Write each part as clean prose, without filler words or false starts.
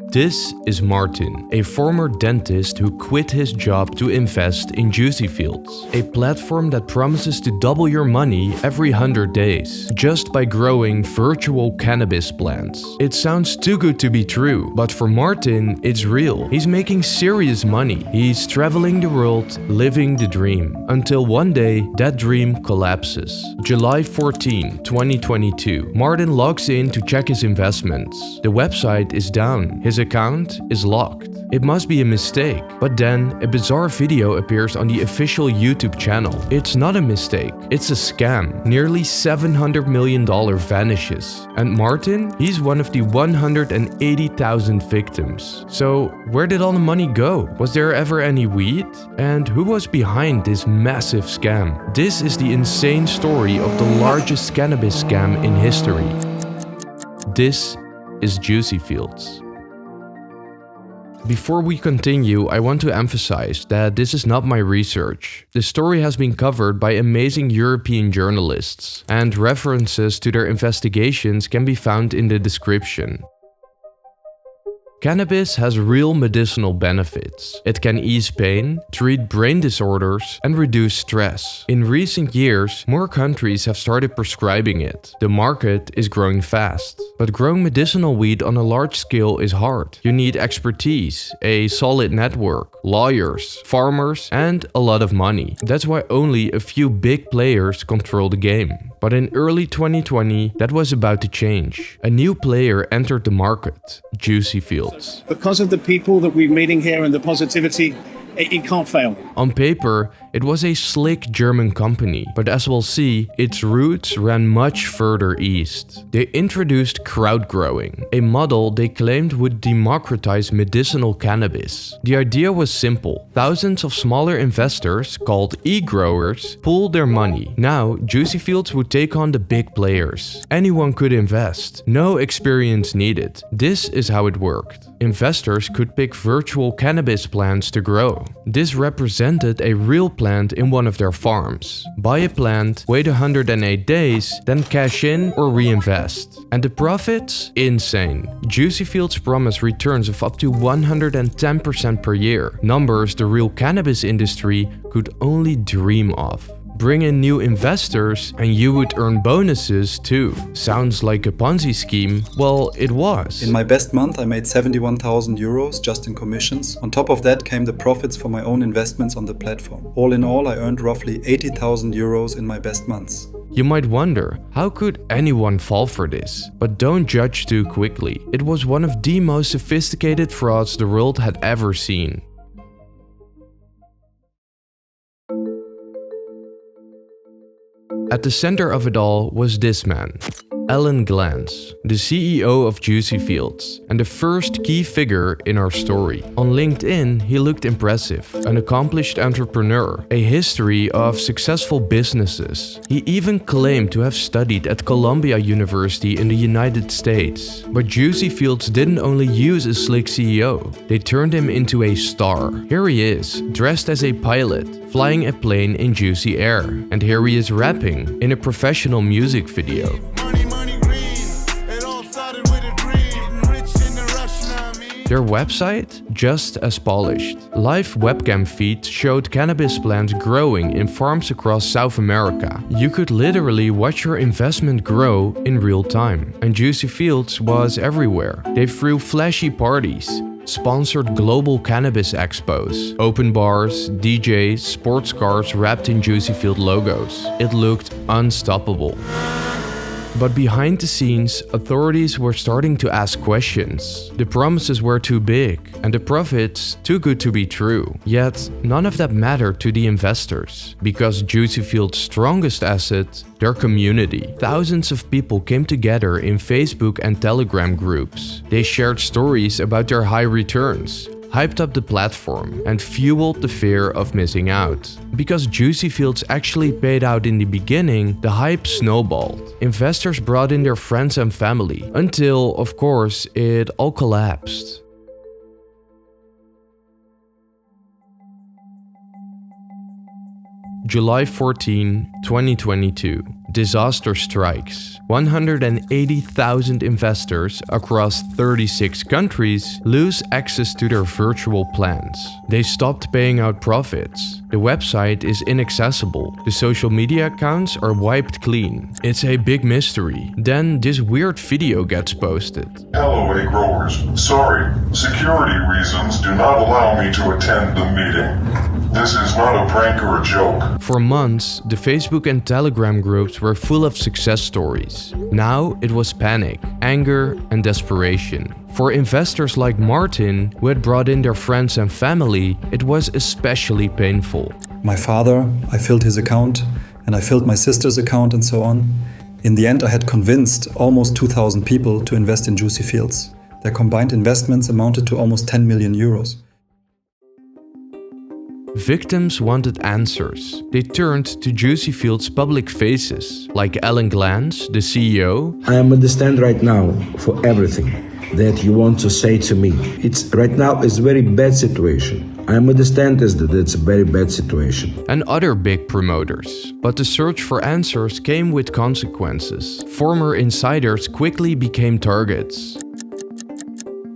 This is Martin, a former dentist who quit his job to invest in Juicy Fields, a platform that promises to double your money every 100 days, just by growing virtual cannabis plants. It sounds too good to be true, but for Martin, it's real. He's making serious money. He's traveling the world, living the dream, until one day that dream collapses. July 14, 2022, Martin logs in to check his investments. The website is down. His account is locked. It must be a mistake. But then a bizarre video appears on the official YouTube channel. It's not a mistake, it's a scam. Nearly $700 million vanishes. And Martin? He's one of the 180,000 victims. So where did all the money go? Was there ever any weed? And who was behind this massive scam? This is the insane story of the largest cannabis scam in history. This is Juicy Fields. Before we continue, I want to emphasize that this is not my research. The story has been covered by amazing European journalists, and references to their investigations can be found in the description. Cannabis has real medicinal benefits. It can ease pain, treat brain disorders, and reduce stress. In recent years, more countries have started prescribing it. The market is growing fast. But growing medicinal weed on a large scale is hard. You need expertise, a solid network, lawyers, farmers, and a lot of money. That's why only a few big players control the game. But in early 2020, that was about to change. A new player entered the market, Juicy Fields. Because of the people that we're meeting here and the positivity, it can't fail. On paper, it was a slick German company, but as we'll see, its roots ran much further east. They introduced crowd growing, a model they claimed would democratize medicinal cannabis. The idea was simple. Thousands of smaller investors, called e-growers, pooled their money. Now, Juicy Fields would take on the big players. Anyone could invest, no experience needed. This is how it worked. Investors could pick virtual cannabis plants to grow. This represented a real plant in one of their farms. Buy a plant, wait 108 days, then cash in or reinvest. And the profits? Insane. Juicy Fields promised returns of up to 110% per year. Numbers the real cannabis industry could only dream of. Bring in new investors and you would earn bonuses too. Sounds like a Ponzi scheme? Well, it was. In my best month, I made 71,000 euros just in commissions. On top of that came the profits for my own investments on the platform. All in all, I earned roughly 80,000 euros in my best months. You might wonder, how could anyone fall for this? But don't judge too quickly. It was one of the most sophisticated frauds the world had ever seen. At the center of it all was this man, Alan Glantz, the CEO of Juicy Fields, and the first key figure in our story. On LinkedIn, he looked impressive, an accomplished entrepreneur, a history of successful businesses. He even claimed to have studied at Columbia University in the United States. But Juicy Fields didn't only use a slick CEO, they turned him into a star. Here he is, dressed as a pilot, flying a plane in juicy air, and here he is rapping in a professional music video. Their website? Just as polished. Live webcam feeds showed cannabis plants growing in farms across South America. You could literally watch your investment grow in real time. And Juicy Fields was everywhere. They threw flashy parties, sponsored global cannabis expos, open bars, DJs, sports cars wrapped in Juicy Field logos. It looked unstoppable. But behind the scenes, authorities were starting to ask questions. The promises were too big, and the profits too good to be true. Yet, none of that mattered to the investors, because Juicy Field's strongest asset, their community. Thousands of people came together in Facebook and Telegram groups. They shared stories about their high returns, hyped up the platform, and fueled the fear of missing out. Because Juicy Fields actually paid out in the beginning, the hype snowballed. Investors brought in their friends and family, until, of course, it all collapsed. July 14, 2022. disaster strikes. 180,000 investors across 36 countries lose access to their virtual plans. They stopped paying out profits. The website is inaccessible. The social media accounts are wiped clean. It's a big mystery. Then this weird video gets posted. Hello, growers. Sorry, security reasons do not allow me to attend the meeting. This is not a prank or a joke. For months, the Facebook and Telegram groups were full of success stories. Now it was panic, anger, and desperation. For investors like Martin, who had brought in their friends and family, it was especially painful. My father, I filled his account, and I filled my sister's account and so on. In the end, I had convinced almost 2,000 people to invest in Juicy Fields. Their combined investments amounted to almost 10 million euros. Victims wanted answers. They turned to Juicy Fields' public faces, like Alan Glantz, the CEO. I understand right now for everything that you want to say to me. It's right now is very bad situation. I understand that it's a very bad situation. And other big promoters. But the search for answers came with consequences. Former insiders quickly became targets.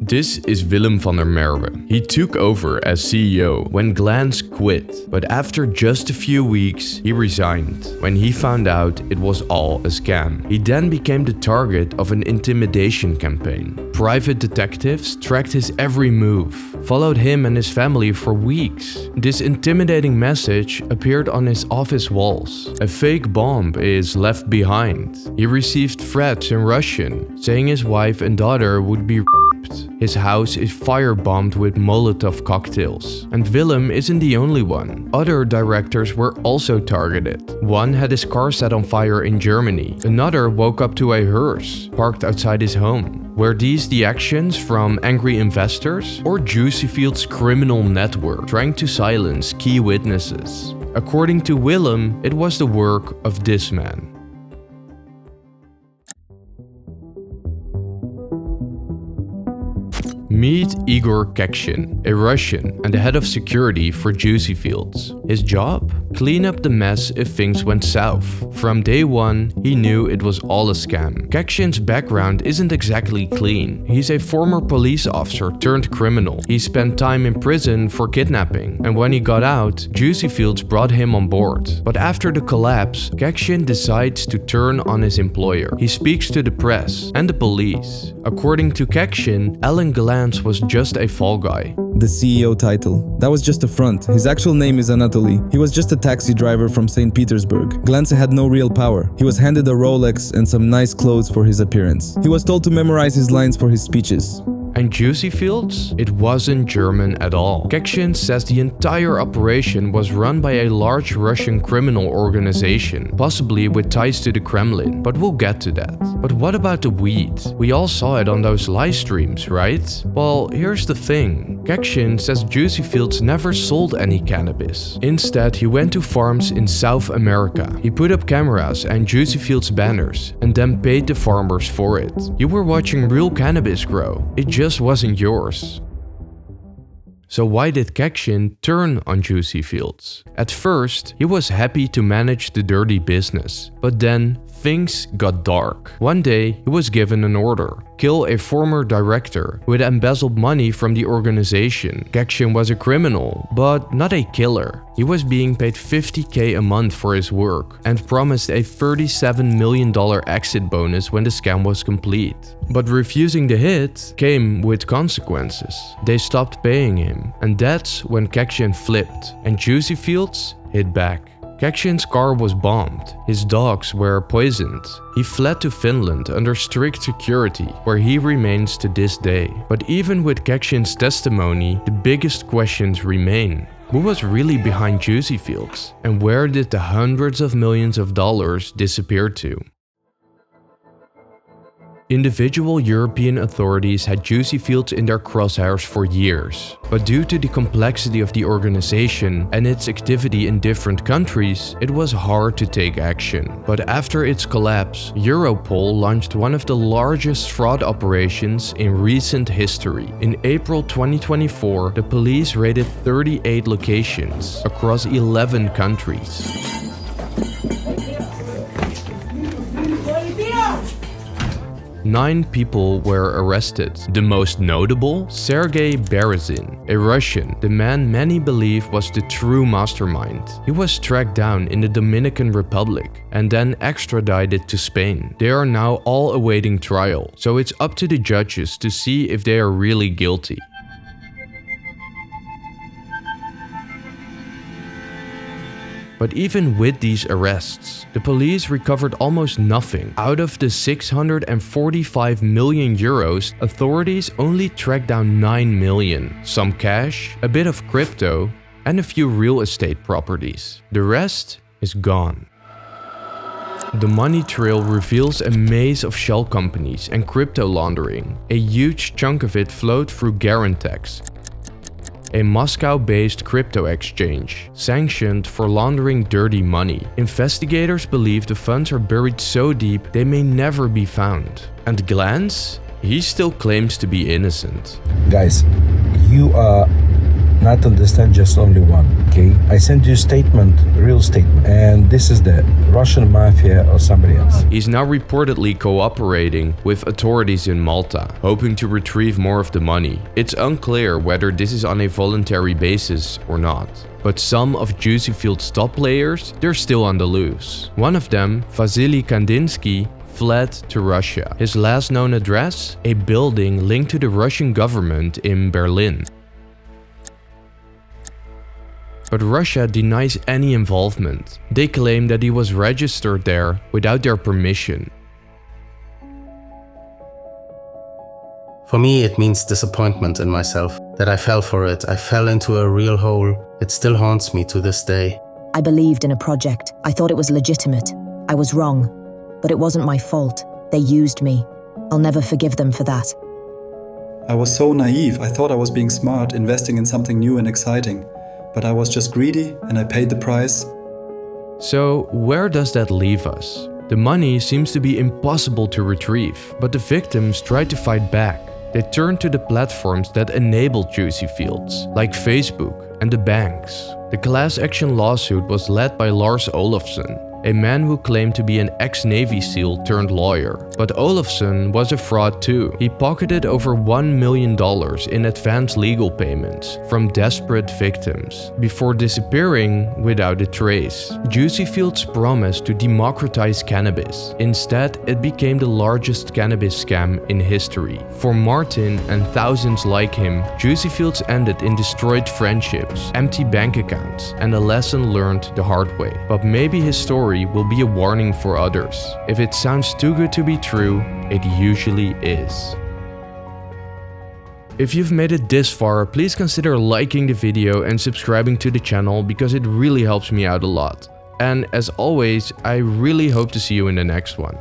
This is Willem van der Merwe. He took over as CEO when Glantz quit, but after just a few weeks, he resigned when he found out it was all a scam. He then became the target of an intimidation campaign. Private detectives tracked his every move, followed him and his family for weeks. This intimidating message appeared on his office walls. A fake bomb is left behind. He received threats in Russian, saying his wife and daughter would be his house is firebombed with Molotov cocktails. And Willem isn't the only one. Other directors were also targeted. One had his car set on fire in Germany. Another woke up to a hearse parked outside his home. Were these the actions from angry investors or Juicy Fields' criminal network trying to silence key witnesses? According to Willem, it was the work of this man. Meet Igor Kekshin, a Russian and the head of security for Juicy Fields. His job? Clean up the mess if things went south. From day one, he knew it was all a scam. Kekshin's background isn't exactly clean. He's a former police officer turned criminal. He spent time in prison for kidnapping, and when he got out, Juicy Fields brought him on board. But after the collapse, Kekshin decides to turn on his employer. He speaks to the press and the police. According to Kekshin, Alan Glantz was just a fall guy. The CEO title. That was just a front. His actual name is Anatoly. He was just a taxi driver from St. Petersburg. Glantz had no real power. He was handed a Rolex and some nice clothes for his appearance. He was told to memorize his lines for his speeches. And Juicy Fields? It wasn't German at all. Kekshin says the entire operation was run by a large Russian criminal organization, possibly with ties to the Kremlin, but we'll get to that. But what about the weed? We all saw it on those live streams, right? Well, here's the thing. Kekshin says Juicy Fields never sold any cannabis. Instead, he went to farms in South America. He put up cameras and Juicy Fields banners, and then paid the farmers for it. You were watching real cannabis grow. It just wasn't yours. So why did Kekshin turn on Juicy Fields? At first, he was happy to manage the dirty business, but then things got dark. One day, he was given an order: kill a former director who had embezzled money from the organization. Kekshin was a criminal, but not a killer. He was being paid $50,000 a month for his work and promised a $37 million exit bonus when the scam was complete. But refusing the hit came with consequences. They stopped paying him, and that's when Kekshin flipped and Juicy Fields hit back. Kekshin's car was bombed, his dogs were poisoned. He fled to Finland under strict security, where he remains to this day. But even with Kekshin's testimony, the biggest questions remain. Who was really behind Juicy Fields? And where did the hundreds of millions of dollars disappear to? Individual European authorities had Juicy Fields in their crosshairs for years, but due to the complexity of the organization and its activity in different countries, it was hard to take action. But after its collapse, Europol launched one of the largest fraud operations in recent history. In April 2024, the police raided 38 locations across 11 countries. 9 people were arrested. The most notable, Sergei Berezin, a Russian, the man many believe was the true mastermind. He was tracked down in the Dominican Republic and then extradited to Spain. They are now all awaiting trial, so it's up to the judges to see if they are really guilty. But even with these arrests, the police recovered almost nothing. Out of the 645 million euros, authorities only tracked down 9 million. Some cash, a bit of crypto, and a few real estate properties. The rest is gone. The money trail reveals a maze of shell companies and crypto laundering. A huge chunk of it flowed through Garantex, a Moscow-based crypto exchange, sanctioned for laundering dirty money. Investigators believe the funds are buried so deep they may never be found. And Glantz? He still claims to be innocent. Guys, you are not understand just only one, okay? I sent you a statement, real statement, and this is the Russian mafia or somebody else. He's now reportedly cooperating with authorities in Malta, hoping to retrieve more of the money. It's unclear whether this is on a voluntary basis or not. But some of Juicy Field's top players, they're still on the loose. One of them, Vasily Kandinsky, fled to Russia. His last known address? A building linked to the Russian government in Berlin. But Russia denies any involvement. They claim that he was registered there without their permission. For me, it means disappointment in myself, that I fell for it. I fell into a real hole. It still haunts me to this day. I believed in a project. I thought it was legitimate. I was wrong, but it wasn't my fault. They used me. I'll never forgive them for that. I was so naive. I thought I was being smart, investing in something new and exciting. But I was just greedy and I paid the price. So where does that leave us? The money seems to be impossible to retrieve, but the victims tried to fight back. They turned to the platforms that enabled Juicy Fields, like Facebook and the banks. The class action lawsuit was led by Lars Olofsson, a man who claimed to be an ex-Navy SEAL turned lawyer. But Olofsson was a fraud too. He pocketed over $1 million in advance legal payments from desperate victims before disappearing without a trace. Juicy Fields promised to democratize cannabis. Instead, it became the largest cannabis scam in history. For Martin and thousands like him, Juicy Fields ended in destroyed friendships, empty bank accounts, and a lesson learned the hard way. But maybe his story will be a warning for others. If it sounds too good to be true, it usually is. If you've made it this far, please consider liking the video and subscribing to the channel because it really helps me out a lot. And as always, I really hope to see you in the next one.